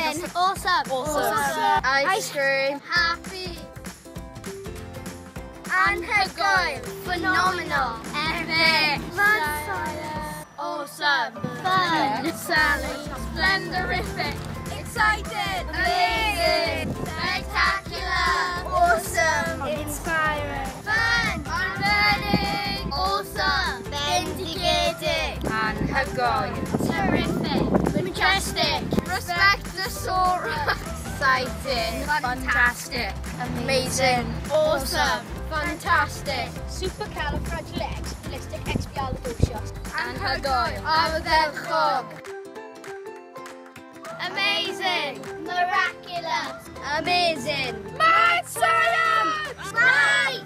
Amazing. Awesome. Awesome. Ice cream. Happy. Anhygoel. Phenomenal. Epic. Awesome. Fun. Sally. Splendorific. Excited. Amazing. Spectacular. Awesome. Inspiring. Fun. Unlearning. Awesome. Vindicating. Anhygoel. Terrific. Majestic. Respectosaurus. Exciting. Fantastic. Amazing. Awesome. Fantastic. Supercalifragilisticexpialidocious. Anhygoel. Ardderchog. Amazing. Miraculous. Amazing. Mad science. Right.